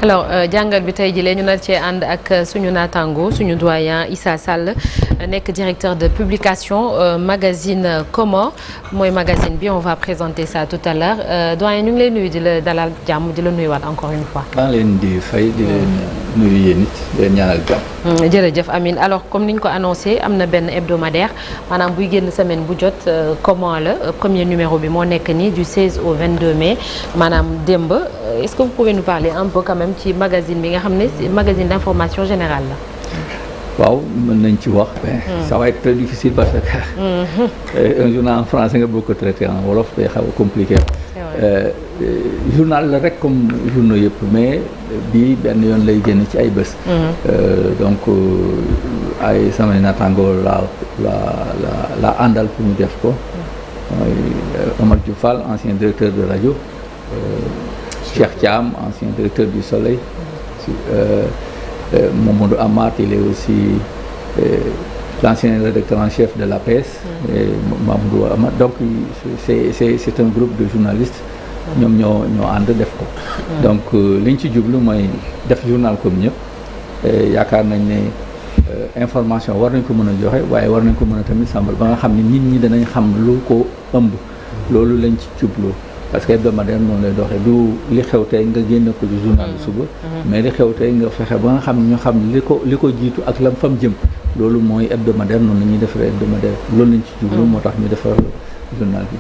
alors jàngat bi tey jii ñu nar cee ànd ak suñu naataango suñu doyen Issa Sall nekk directeur de publication magazine Comment mooy magazine bi on va présenter ça tout à l'heure doyen ñu ngi lay nuyu di la dalal jàmm di la nuyuwaat encore une fois. maa ngi leen di fay di leen nuyu yéen it di leen ñaanal jàmm. jërëjëf Amine alors comme ni ñu ko annoncé am na benn hebdomadaire maanaam buy génn semaine bu jot Comment la premier numéro bi moo nekk nii du 16 au 22 mai maanaam démb est-ce que vous pouvez nous parler un peu quand même ci magazine bi nga xam ne magazine d'information générale la. waaw mën nañ ci wax mais ça va être très difficile parce que un journal en français nga bëgg ko traiter en wolof day xaw a compliqué journal la rek comme journaux yëpp mais bii benn yoon lay génn ci ay bés donc ay samay naataango la àndal pour ñu def ko mooy Omar Diouf Fall ancien directeur de radio Cheikh Thiam ancien directeur du Soleil Mamadou Amat, il est aussi l'ancien rédacteur en chef de l'APS, Mamadou Amat. Donc c'est un groupe de journalistes ñoom ñoo ànd def ko. donc liñ ci jublu mooy def journal comme ñëpp yaakaar nañ ne information war nañ ko mën a joxe waaye war nañ ko mën a tamit sàmbal ba nga xam ne nit ñi danañ xam lu ko ëmb loolu lañ ci jublu. parce que hebdomadaire noonu lay doxee du li xew tey nga génne ko du journal suba mais li xew tey nga fexe ba nga xam ne ñu xam li ko jiitu ak lam fam jëm loolu mooy hebdomadaire noonu la ñuy defaree hebdomadaire loolu lañ ci jublu moo tax ñu defar journal bi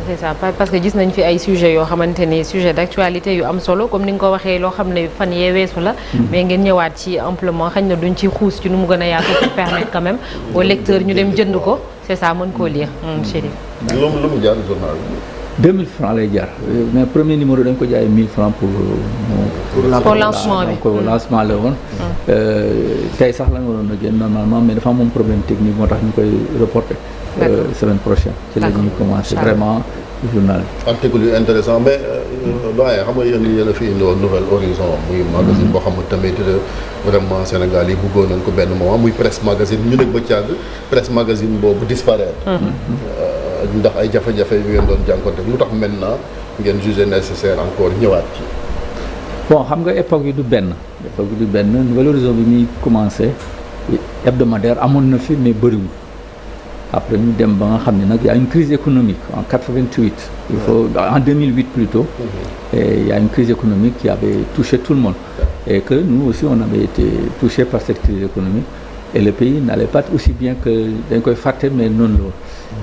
c'est ça parce que gis nañ fi ay sujets yoo xamante ni sujet d'actualité yu am solo comme ni nga ko waxee loo xam ne fan yee weesu la mais ngeen ñëwaat ci amplement xañ na duñ ci xuus ci nu mu gën a yaatu pour permettre quand même aux lecteurs ñu dem jënd ko c'est ça mën koo lire Chérif. lu mu jaar journal bi 2000 francs lay jar mais premier numéro dañ ko jaayee 1000 francs pour lancement bi donc lancement la woon tey sax la nga waroon a génn normalement mais dafa amoon problème technique moo tax ñu koy reporter semaine prochaine ci la ñuy commencer vraiment journal bi article yu intéressant mais doyen xam nga yéen a fi indi woon Nouvel Horizon muy magazine boo xam ne tamit vraiment Sénégal yi bëggoon nañ ko benn moment muy presse magazine ñu nekk ba càgg presse magazine boobu disparaître ndax ay jafe-jafe yu ngeen doon jànkonte lu tax maintenant ngeen jugé nécessaire encore ñëwaat ci. bon xam nga époque yi du benn Nouvel Horizon bi muy commencé hebdomadaire amoon na fi mais bëriwul après ñu dem ba nga xam ne nag y a une crise économique en 88 il faut en 2008 plutôt et il y a une crise économique qui avait touché tout le monde et que nous aussi on avait été touché par cette crise économique et le pays n'allait pas aussi bien que dañ koy fàtte mais noonu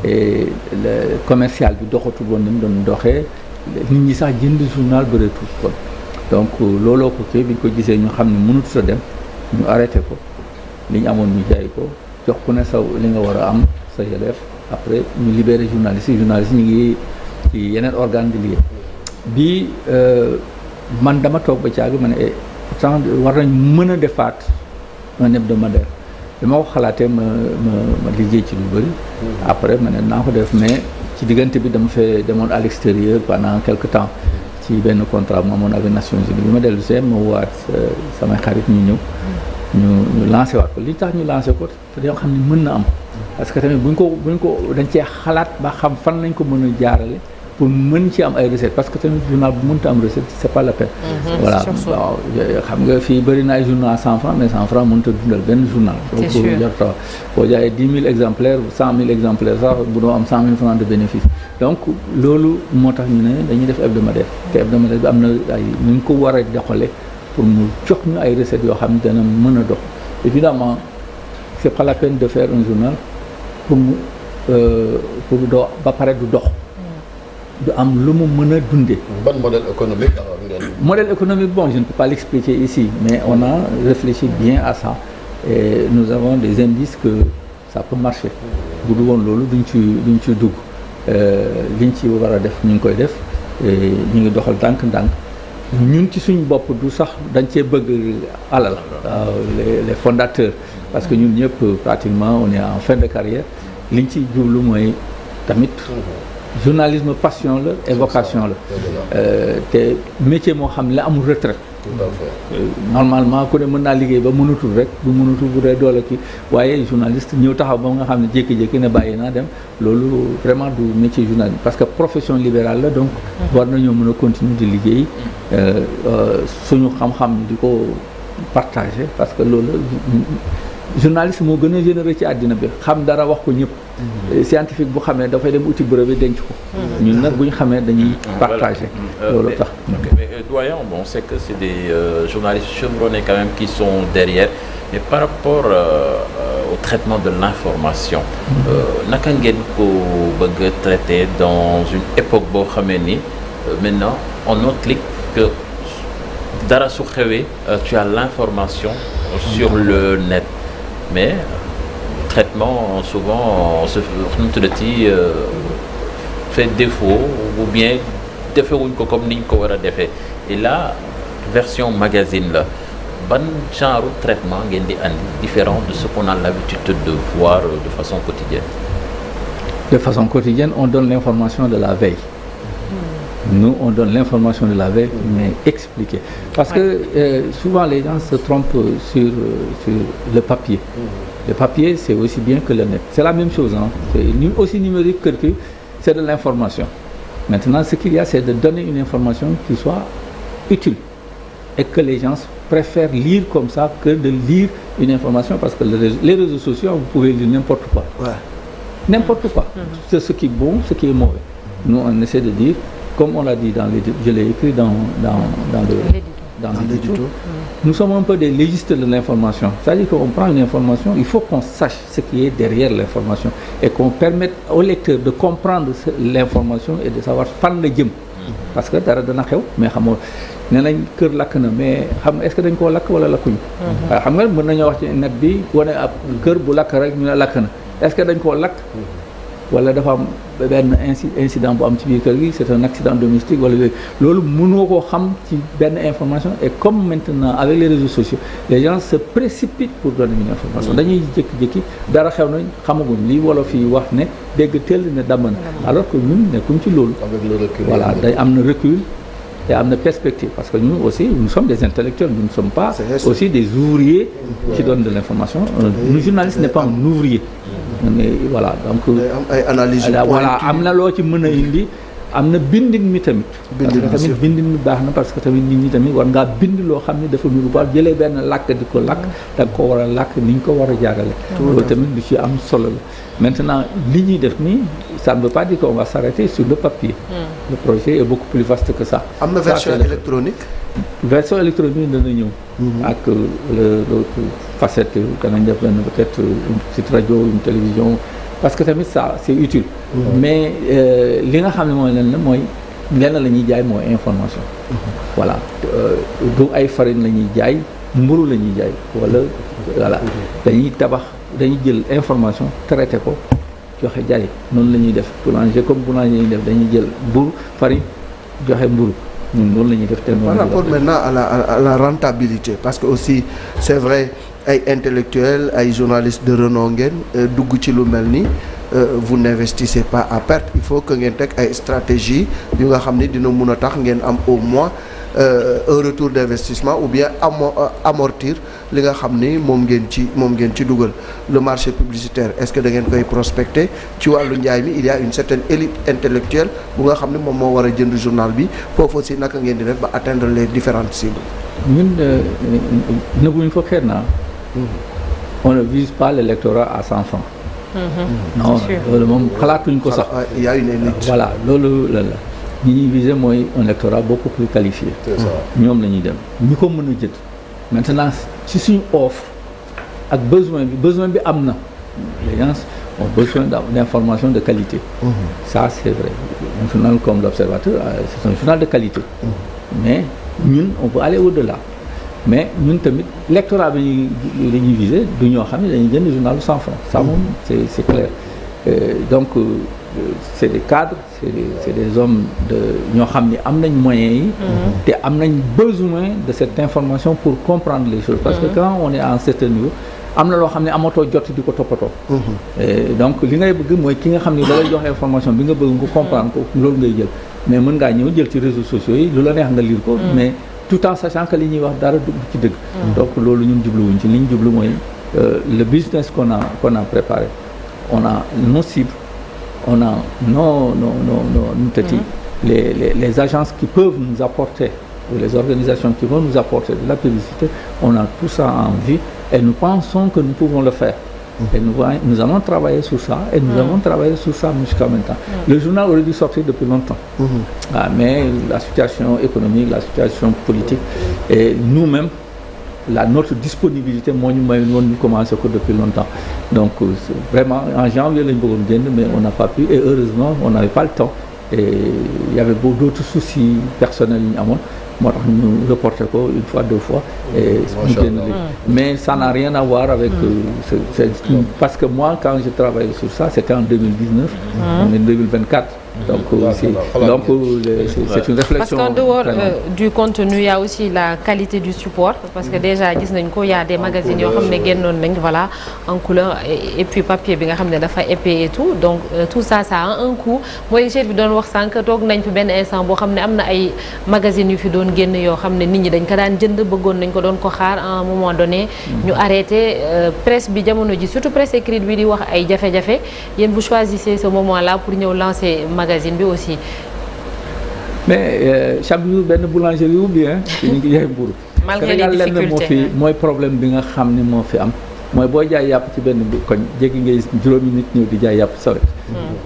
la et le commercial bi doxatul woon ni mu doon doxee nit ñi sax jënd journal bëreetul kon donc looloo ko kii bi ñu ko gisee ñu xam ne mënut sa dem ñu arrêté ko li ñu amoon ñu jaay ko jox ku ne sa li nga war a am sa yelleef après ñu libéré journalistes ñu ngi ci yeneen organe di liggéey bii man dama toog ba caag ma ne pourtant war nañ mën a defaat un hebdomadaire bi ma ko xalaatee ma liggéey ci lu bëri après ma ne naa ko def mais ci diggante bi dama fee demoon à l'extérieur pendant quelque temps ci benn contrat mu amoon avec Nations Unies bi ma dellu see ma waat samay xarit ñu ñëw ñu lancé waat ko li tax ñu lancé ko te dañoo xam ne mën na am parce que tamit buñ ko dañ cee xalaat ba xam fan lañ ko mën a jaarale pour mën ci am ay recettes parce que tamit journal bu mënta am recette c'est pas la peine voilà waaw xam nga fii bëri na ay journal 100 francs mais 100 francs mënut a dundal benn journal donc jarta boo jaayee 10 000 exemplaires 100 000 exemplaires sax bu doo am 100 000 francs de bénéfice donc loolu moo tax ñu ne dañuy def hebdomadaire te hebdomadaire bi am na ay nu ñu ko war a doxale pour mu jox ñu ay recettes yoo xam ne dana mën a dox évidemment c'est pas la peine de faire un journal pour doo ba pare du dox du am lu mu mën a dundee. ban modèle économique modèle économique bon je ne peux pas l'expliquer ici mais on a réfléchi bien à ça et nous avons des indices que ça peut marcher bu du woon loolu duñ ci dugg liñ ci war a def ñu ngi koy def ñu ngi doxal ndànk-ndànk ñun ci suñ bopp du sax dañ cee bëgg alal waaw les fondateurs parce que ñun ñëpp pratiquement on est en fin de carrière liñ ci jublu mooy tamit journalisme passion la et vocation la te métier moo xam ne la amul retraite. tout à fait. Normalement ku ne mën naa liggéey ba mënatul rek bu mënatul bu dee doole ki waaye journaliste ñëw taxaw ba nga xam ne jékki-jékki ne bàyyi naa dem loolu vraiment du métier journaliste parce que profession libérale la donc war nañoo mën a continuer di liggéey suñu xam-xam di ko partager parce que loolu journaliste moo gën a généreux ci àddina bi xam dara wax ko ñëpp scientifique bu xamee dafay dem uti brevet denc ko ñun nag bu ñu xamee dañuy partager loolu tax mais doyen bon on sait que c'est des journalistes chevronnés quand même qui sont derrière mais par rapport au traitement de l'information naka ngeen ko bëgg a traiter dans une époque boo xamee ni maintenant en un clic que dara su xewee tu as l'information sur le net mais traitement souvent se nu mu tuddati fait défaut ou bien defewuñ ko comme niñ ko war a defee et là version magazine la ban genre traitement ngeen di andi différent de ce qu'on a l'habitude de voir de façon quotidienne. De façon quotidienne, on donne l'information de la veille. Nous, on donne l'information de la veille, mais expliquée. Parce que souvent, les gens se trompent sur le papier. Le papier, c'est aussi bien que le net. C'est la même chose. Hein. C'est aussi numérique que c'est de l'information. Maintenant, ce qu'il y a, c'est de donner une information qui soit utile et que les gens préfèrent lire comme ça que de lire une information parce que les réseaux sociaux, vous pouvez lire n'importe quoi. Ouais. N'importe quoi. C'est ce qui est bon, ce qui est mauvais. Nous, on essaie de dire, comme on l'a dit je l'ai écrit dans l'édito. Nous sommes un peu des légistes de l'information. C'est-à-dire qu'on prend une information, il faut qu'on sache ce qui est derrière l'information et qu'on permette au lecteur de comprendre l'information et de savoir fan la jëm. Parce que dara dana xew mais xamoo nee nañ kër lakk na mais xam est-ce que dañ koo lakk wala lakkuñu. waaye xam nga mën nañoo wax ci net bi wane ab kër bu lakk rek ñu ne lakk na est-ce que dañ koo lakk. wala dafa am benn incident bu am ci biir kër gi c'est un accident domestique wala yooyu loolu mënoo koo xam ci benn information et comme maintenant avec les réseaux sociaux les gens se précipitent pour donner une information dañuy jékki-jékki dara xew nañ xamaguñ lii wolof yi wax ne dégg teel ne damm na alors que ñun nekkuñ ci loolu voilà day am na recul te am na perspective parce que ñun aussi nous sommes des intellectuels nous ne sommes pas aussi des ouvriers qui donnent de l'information le journaliste n'est pas un ouvrier mais voilà donc ay analyse voilà am na loo ci mën a indi am na bindin mi tamit bindin mi baax na parce que tamit nit ñi tamit war ngaa bind loo xam ne dafa nuru ba jëlee benn làkk di ko làkk da nga ko war a làkk ni ñu ko war a jaarale loolu tamit lu ci am solo la maintenant li ñuy def nii ça ne veut pas dire qu'on va s'arrêter sur le papier le projet est beaucoup plus vaste que ça am na version électronique dana ñëw ak l'autre facette danañ def benn peut-être une petite radio une télévision parce que tamit ça c'est utile mais li nga xam ne mooy leen la mooy lenn la ñuy jaay mooy information voilà du ay farine la ñuy jaay mburu la ñuy jaay wala voilà dañuy jël information traité ko joxe jaay noonu la ñuy def boulanger comme boulanger ñuy def dañuy jël mburu farine joxe mburu ñun loolu la ñuy def. Par rapport maintenant à la rentabilité parce que aussi c'est vrai ay intellectuels ay journalistes de renom ngeen dugg ci lu mel ni vous n'investissez pas à perte il faut que ngeen teg ay stratégie yu nga xam ne dina mun a tax ngeen am au moins un retour d'investissement ou bien amortir li nga xam ni moom ngeen ci dugal le marché publicitaire est-ce que da ngeen koy prospecter ci wàllu njaay mi il y a une certaine élite intellectuelle bu nga xam ne moom moo war a jënd journal bi foofu aussi naka ngeen di def ba atteindre les différentes cibles. ñun nëbbuñu ko xeet naa on ne vise pas l'électorat à 100 francs. non loolu moom xalaatuñ ko sax. il y a une élite. voilà loolu la ñi ñuy viser mooy un électorat beaucoup plus qualifié. ñoom la ñuy dem ñi ko mën a jënd maintenant ci suñu offre ak besoin bi am na les gens ont besoin d'informations de qualité. Ça c'est vrai un journal comme l'Observateur c'est un journal de qualité. mais ñun on peut aller au-delà mais ñun tamit lectorat bi ñuy viser du ñoo xam ne dañuy jënd journal 100 francs ça moom c'est clair donc c'est des cadres c'est des hommes ñoo xam ne am nañ moyens yi te am nañ besoin de cette information pour comprendre les choses parce que quand on est à un certain niveau am na loo xam ne amatoo jot di ko toppatoo. donc li ngay bëgg mooy ki nga xam ne da lay jox information bi nga bëgg nga comprendre ko loolu ngay jël mais mën ngaa ñëw jël ci réseaux sociaux yi lu la neex nga lire ko. mais tout en sachant que li ñuy wax dara dugg ci dëgg. donc loolu ñun jubluwuñ ci li ñu jublu mooy le business qu'on a préparé on a nos cibles on a nos les agences qui peuvent nous apporter ou les organisations qui vont nous apporter de la publicité, on a tout ça en vue et nous pensons que nous pouvons le faire. Et nous allons travailler sur ça et nous avons travaillé sur ça jusqu'à maintenant. Le journal aurait dû sortir depuis longtemps. Mais la situation économique, la situation politique et nous-mêmes, notre disponibilité, moi, nous commençons depuis longtemps. Donc, vraiment, en janvier, mais on n'a pas pu et heureusement, on n'avait pas le temps. Et il y avait beaucoup d'autres soucis personnels à moi. Moi, nous reportons une fois, 2 fois. Et mais ça n'a rien à voir avec... parce que moi, quand j'ai travaillé sur ça, c'était en 2019. On est en 2024. Donc, c'est une réflexion. Parce qu'en dehors du contenu, il y a aussi la qualité du support. Parce que déjà, il y a des magazines qui sont voilà, en couleur et puis papier, épais et tout. Donc, tout ça, ça a un coût. Moi, j'ai vu dans le Warsank, il y a des magazines qui sont génn yoo xam ne nit ñi dañ ko daan jënd bëggoon nañ ko doon ko xaar à un moment donné ñu arrêté presse bi jamono ji surtout presse écrite bi di wax ay jafe-jafe yéen vous choisissez ce moment là pour ñëw lancer magazine bi aussi. mais chaque jour benn boulangerie ou bien ñu ngi jaay mburu malgré les difficultés mooy problème bi nga xam ne moo fi am mooy boo jaay yàpp ci benn koñ jéggi ngay juróomi nit ñëw di jaay yàpp sawet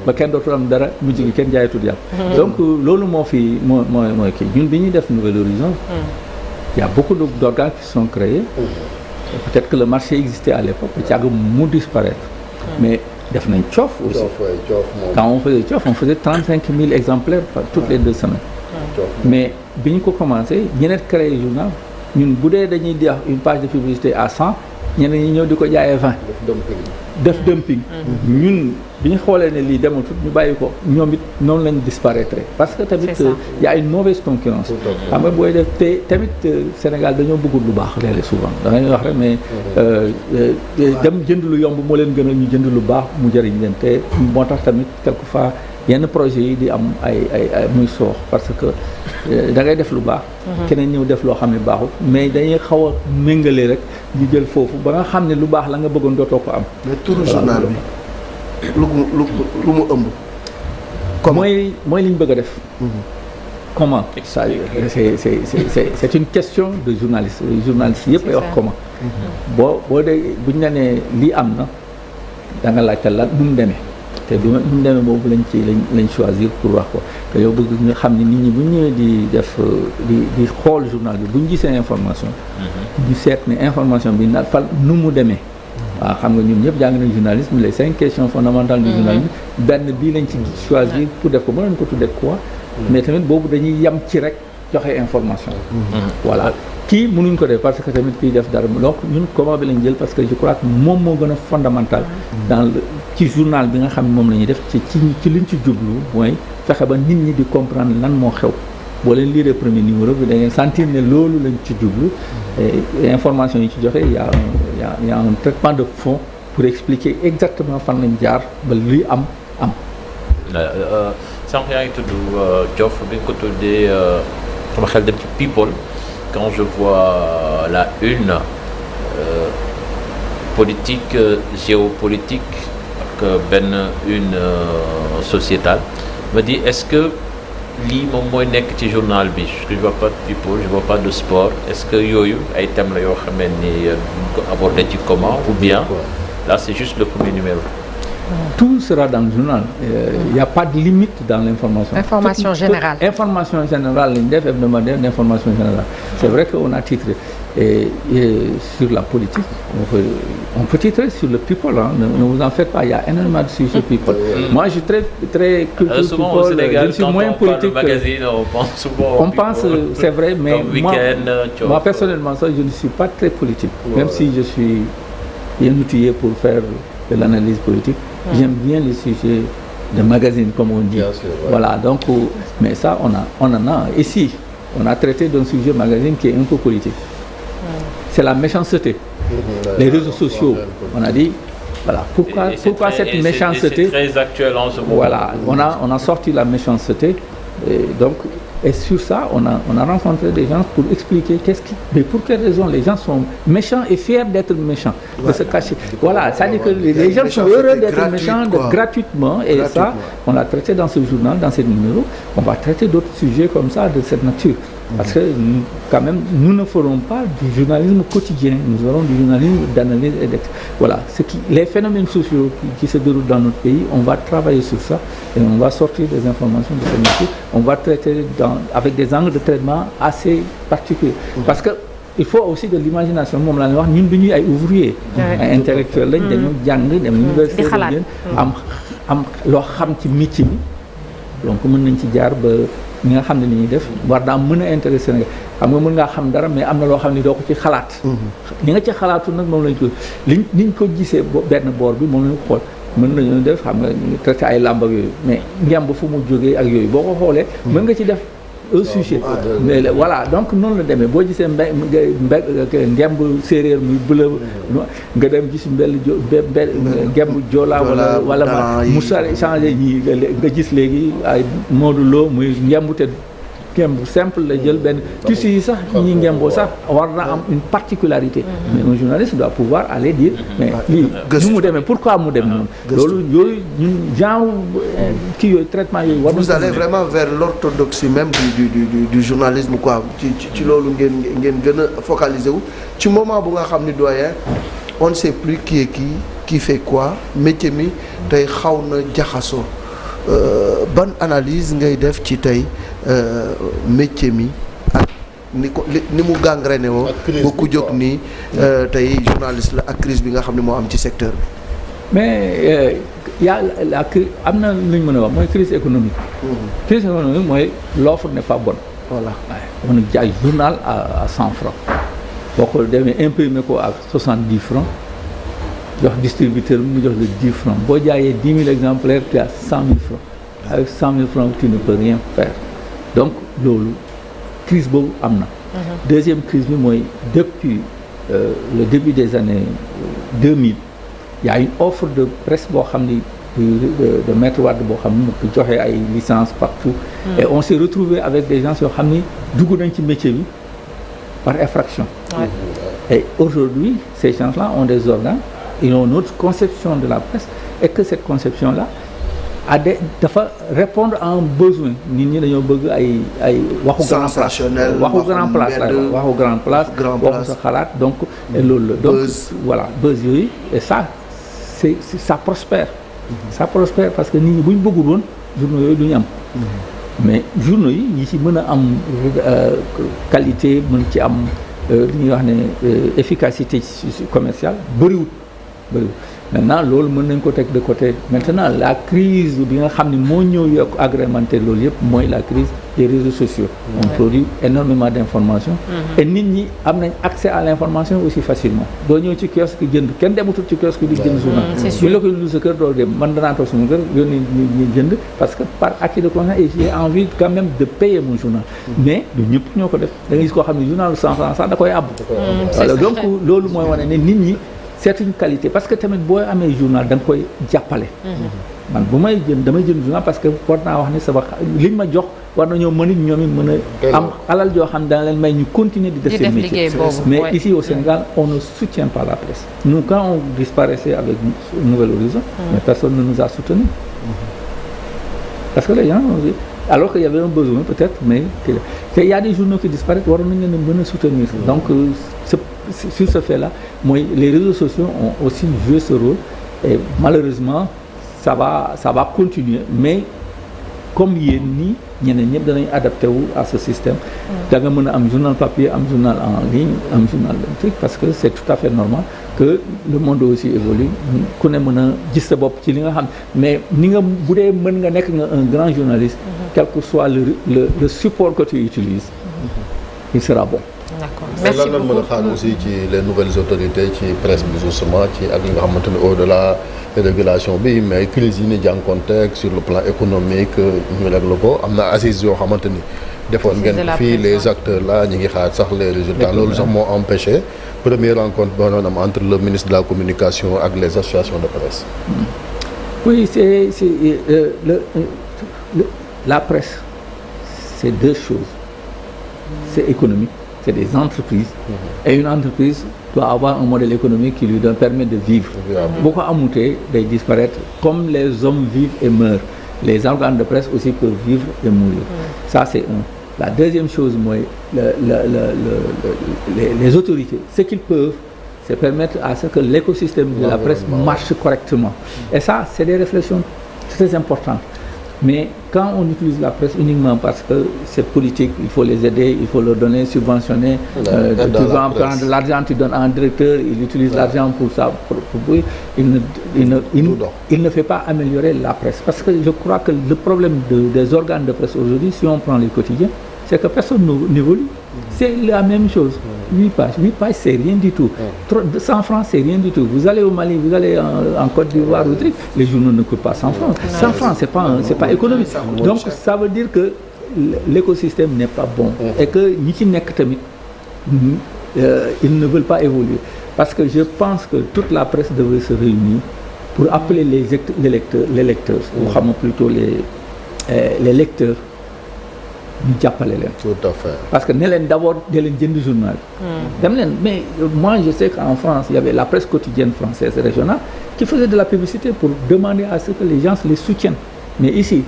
ba kenn dootul am dara mujj gi kenn jaayatul yàpp donc loolu moo fi mooy kii ñun bi ñuy def Nouvel Horizon il y a beaucoup d'organes qui sont créés peut-être que le marché existait à l'époque càgg mu disparaître mais def nañ coof aussi quand on faisait coof on faisait 35 000 exemplaires toutes les 2 semaines mais bi ñu ko commencé ñeneen créé journal ñun bu dee dañuy di une page de publicité à 100 ñeneen ñi ñëw di ko jaayee 20 def dumping ñun bi ñu xoolee ne lii dematut ñu bàyyi ko ñoom it noonu lañ disparaître parce que tamit y a une mauvaise concurrence xam nga booy def te tamit Sénégal dañoo bëggul lu baax léeg-léeg souvent da ngay wax rek mais dem jënd lu yomb moo leen gënal ñu jënd lu baax mu jëriñ leen te moo tax tamit quelquefois yenn projet yi di am ay muy soox parce que da ngay def lu baax keneen ñëw def loo xam ne baaxul mais dañuy xaw a méngale rek ñu jël foofu ba nga xam ne lu baax la nga bëggoon dootoo ko am mais turu journal bi lu mu ëmb mooy li ñu bëgg a def comment c'est une question de journaliste journaliste yëpp ay wax comment boo dee buñ la nee lii am na da nga laajte lan nu mu demee te du mu demee boobu lañ choisir pour wax ko te yow bëgg nga xam ne nit ñi bu ñu ñëwee di def di xool journal bi bu ñu gisee information ñu seet ne information bi na fan nu mu demee waaw xam nga ñun ñëpp jàng nañ journalisme les 5 questions fondamentales du journalisme benn bii lañ ci choisir pour def ko mën nañ ko tuddee quoi mais tamit boobu dañuy yem ci rek joxe information voilà kii mënuñ ko def parce que tamit kii def dara donc ñun comment bi lañ jël parce que je crois que moom moo gën a fondamental dans ci journal bi nga xam ne moom la ñuy def ci liñ ci jublu mooy fexe ba nit ñi di comprendre lan moo xew boo leen lire premier numéro bi da ngeen sentir ne loolu lañ ci jublu information yi ci joxe y a un traitement de fond pour expliquer exactement fan lañ jaar ba luy am sànq yaa ngi tudd Diof bi nga ko tuddee sama xel dem ci people quand je vois la une politique géopolitique ak benn une sociétale me dit est-ce que lii moom mooy nekk ci journal bi je vois pas de people je vois pas de sport est-ce que yooyu ay thèmes la yoo xamee ni ko aborder ci comment ou bien là c'est juste le premier numéro. Tout sera dans le journal. Il n'y a pas de limite dans l'information. Information générale. Information générale, l'INDEF hebdomadaire d'information générale. C'est vrai qu'on a titré. Et sur la politique, on peut titrer sur le people. Hein. Ne vous en faites pas, il y a énormément de sujets people. Moi, je suis très culture souvent people. Au Sénégal, je suis quand moins on politique. Parle de magazine, on pense souvent on pense, c'est vrai, mais moi personnellement, ça, je ne suis pas très politique. Même si je suis bien outillé pour faire de l'analyse politique. J'aime bien les sujets de magazine, comme on dit. Bien sûr, ouais. Voilà, donc, mais ça, on en a. Ici, on a traité d'un sujet magazine qui est un peu politique. C'est la méchanceté. les réseaux sociaux. On a dit voilà pourquoi cette méchanceté. C'est très actuel en ce moment. Voilà, on a sorti la méchanceté et sur ça on a rencontré des gens pour expliquer mais pour quelle raison les gens sont méchants et fiers d'être méchants, de se cacher. Voilà, c'est-à-dire que les gens sont heureux d'être méchants gratuitement et ça on l'a traité dans ce journal, dans ce numéro. On va traiter d'autres sujets comme ça de cette nature. Parce que quand même, nous ne ferons pas du journalisme quotidien, nous aurons du journalisme d'analyse et voilà, les phénomènes sociaux qui se déroulent dans notre pays, on va travailler sur ça et on va sortir des informations de ce métier, on va traiter avec des angles de traitement assez particuliers. Parce que il faut aussi de l'imagination. moom la ñuy wax ñun du ñuy ay ouvriers, ay intellectuels lañ, dañu jàng dem université am loo xam ci métier bi, donc mën nañ ci jaar ba ñi nga xam ne ni ñuy def war naa mën a intéressé Sénégal. xam nga mën ngaa xam dara mais am na loo xam ne doo ko ci xalaat. ñi nga ci xalaatu nag moom lañ ko niñ ko gisee benn boor bi moom lañ ko xool. mën nañu def xam nga traité ay làmb ak yooyu mais ngemb fu mu jógee ak yooyu boo ko xoolee. mën nga ci def un sujet. mais voilà donc noonu la demee boo gisee ngemb séeréer muy bëla nga dem gis ngemb joolaa wala ma Moussa changé yi nga gis léegi ay Modou Lo muy ngemb te ngemb simple la jël benn tissu yi sax ñi ngemboo sax war na am une particularité. mais un journaliste doit pouvoir aller dire mais lii nu mu demee pourquoi mu dem noonu. loolu yooyu ñun genre kii yooyu traitement yooyu. war vous allez vraiment vers l'orthodoxie même du journalisme quoi ci loolu ngeen gën a focaliser wu ci moment bu nga xam ni doyen on ne sait plus qui est qui fait quoi métier mi tey xaw na jaxasoo ban analyse ngay def ci tey métier mi ak ni mu gangréné woo ba ku jóg nii tey journaliste la ak crise bi nga xam ne moo am ci secteur bi. mais la crise am na lu ñu mën a wax mooy crise économique. Crise économique mooy l'offre n'est pas bonne. voilà waaye on jaay journal à 100 francs boo ko demee imprimer ko à 70 francs jox distributeur bi mu jox la 10 francs boo jaayee 10 000 exemplaires tu as 100 000 francs avec 100 000 francs tu ne peux rien faire donc loolu crise boobu am na. Deuxième crise bi mooy depuis le début des années 2000 il y a une offre de presse boo xam ni de Maître Wade boo xam ni mu joxe ay licences partout. et on s'est retrouvé avec des gens yoo xam ni dugg nañ ci métier bi par effraction. et aujourd'hui ces gens-là ont des organes. Ils ont une autre conception de la presse et que cette conception-là dafa répondre à un besoin nit ñi dañoo bëgg ay waxu grand place waxu grand place waxu sa xalaat donc et loolu la donc voilà buzz yooyu et ça ça prospère ça prospère parce que nit ñi bu ñu bëggul woon journaux yooyu du ñu am mais journaux yi ci mën a am qualité mën ci am li ñuy wax ne efficacité commerciale bëriwul maintenant loolu mën nañ ko teg de côté maintenant la crise bi nga xam ne moo ñëw yokk agrémenté loolu yëpp mooy la crise des réseaux sociaux. on produit énormément d'informations. et nit ñi am nañ accès à l'information aussi facilement doo ñëw ci kiosque jënd kenn dematul ci kiosque di jënd journal. bu la ko dul sa kër doo dem man danaa toog sama kër yónni ñu jënd parce que par acquis de conscience et j'ai envie quand même de payer mon journal. mais du ñëpp ñoo ko def da nga gis koo xam ne journal 100 francs sax da koy àbb. voilà donc loolu mooy wane ne nit ñi. c'est une qualité parce que tamit boo amee journal da nga koy jàppale. man bu may jënd damay jënd journal parce que war naa wax ne sama liñ ma jox war nañoo mën it ñoom it mën a am alal joo xam ne dana leen may ñu continuer di def seen métier. mais ici au Sénégal on ne soutient pas la presse. nous quand on disparaissait avec Nouvel Horizon. mais personne ne nous a soutenus. parce que les gens alors qu'il y avait un besoin peut-être mais il y a des journaux qui disparaissent waroon nañu leen mën a soutenir donc sur ce fait-là mooy les réseaux sociaux ont aussi joué ce rôle et malheureusement ça va continuer mais comme yéen nii ñeneen ñëpp danañ adapté wu à ce système da nga mën a am journal papier am journal en ligne am journal électrique parce que c'est tout à fait normal que le monde aussi évolue ku ne mën a gis sa bopp ci li nga xam mais ni nga bu dee mën nga nekk nga un grand journaliste quel que soit le support que tu utilises il sera bon. D'accord merci beaucoup lan mën a xaar aussi ci les nouvelles autorités ci presse bi justement ci ak li nga xamante ne au-delà de régulation bi mais crise yi ni jànkoonteeg sur le plan économique ñu régler ko am na assises yoo xamante ni defoon ngeen fii les acteurs là ñu ngi xaar sax les résultats loolu sax moo empêché première rencontre boo doon am entre le ministre de la communication ak les associations de presse. Oui, la presse, c'est deux choses. C'est économique, c'est des entreprises. Et une entreprise doit avoir un modèle économique qui lui permet de vivre. Beaucoup amoutées, de disparaître. Comme les hommes vivent et meurent, les organes de presse aussi peuvent vivre et mourir. Ça, c'est un. La deuxième chose, moi, les autorités, ce qu'ils peuvent, c'est permettre à ce que l'écosystème de la presse marche correctement. Et ça, c'est des réflexions très importantes. Mais quand on utilise la presse uniquement parce que c'est politique, il faut les aider, il faut leur donner, subventionner, tu vas prendre de l'argent, tu donnes à un directeur, il utilise l'argent pour ça, il ne fait pas améliorer la presse. Parce que je crois que le problème des organes de presse aujourd'hui, si on prend les quotidiens, c'est que personne n'évolue. C'est la même chose. 8 pages, c'est rien du tout. 100 francs, c'est rien du tout. Vous allez au Mali, vous allez en Côte d'Ivoire, les journaux ne coûtent pas 100 francs. 100 francs, c'est pas économique. Donc, ça veut dire que l'écosystème n'est pas bon. Et que ils ne veulent pas évoluer. Parce que je pense que toute la presse devrait se réunir pour appeler les lecteurs, ou plutôt les lecteurs, ñu jàppale leen. Tout à fait. Parce que ne leen d'abord de leen jënd journal. dem leen mais moi je sais qu'en France il y avait la presse quotidienne française régionale qui faisait de la publicité pour demander à ce que les gens les soutiennent. Mais ici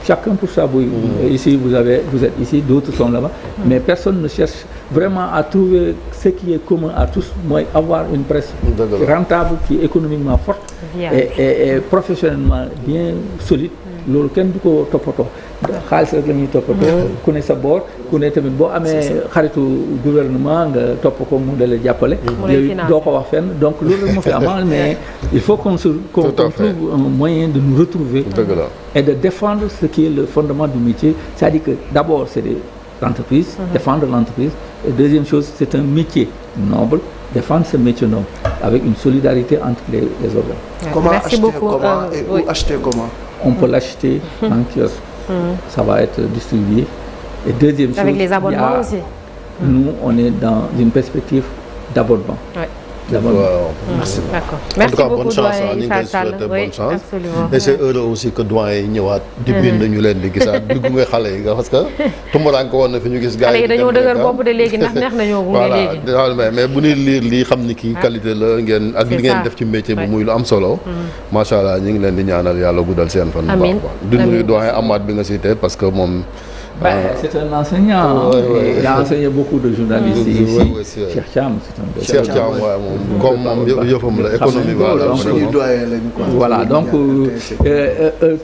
chacun pour sa bouille. Ici vous êtes ici, d'autres sont là-bas. Mais personne ne cherche vraiment à trouver ce qui est commun à tous, mooy avoir une presse rentable, qui est économiquement forte et professionnellement bien solide. loolu kenn du ko toppatoo xaalis rek la ñuy toppatoo ku ne sa boor ku ne tamit boo amee xaritu gouvernement nga topp ko mu dale jàppale yooyu doo ko wax fenn donc loolu rek moo fi amal mais il faut qu'on trouve un moyen de nous retrouver et de défendre ce qui est le fondement du métier, c'est-à-dire que d'abord c'est des entreprises, défendre l'entreprise, et deuxième chose c'est un métier noble, défendre ce métier noble avec une solidarité entre les organes. Comment Merci acheter beaucoup. comment et où acheter comment? On peut l'acheter en kiosque. Ça va être distribué. Et deuxième chose, avec les abonnements aussi. Nous, on est dans une perspective d'abonnement. Ouais. Merci. D'accord. En tout Merci cas, beaucoup bonne chance, doyen Issa Sall. bonne chance. Absolument. Et c'est heureux aussi que doyen yi ñëwaat. depuis nañu leen di gisaat di gunge xale yi parce que tumuraan ko woon na fi ñu gis gars yi dañoo dëgër bopp de léegi ndax neex nañoo gunge léegi. voilà mais bu ñuy liir lii xam ni kii qualité la ngeen ak li ngeen def ci métier bi muy lu am solo. macha allah ñu ngi leen di ñaanal yàlla guddal seen fan. bu baax a baax di nuyu doyen Amath bi nga cité parce que moom. C'est un enseignant. Il a enseigné beaucoup de journalistes ici. Cheikh Thiam, c'est un Cheikh Thiam, comme yëfam la économie. Voilà, donc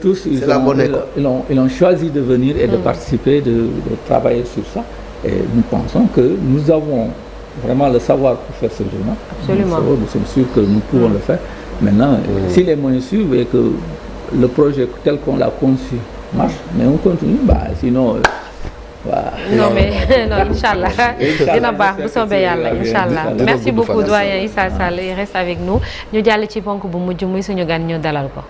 tous ils ont choisi de venir et de participer, de travailler sur ça. Et nous pensons que nous avons vraiment le savoir pour faire ce journal. Absolument. Nous sommes sûrs que nous pouvons le faire. Maintenant, si les moyens suivent et que le projet tel qu'on l'a conçu marche, mais on continue, sinon non mais non inchallah dina baax bu soobee yàlla inchallah. Merci beaucoup doyen Issa Sall, il reste avec nous. Ñu jàll ci ponk bu mujj muy suñu gan ñu dalal ko.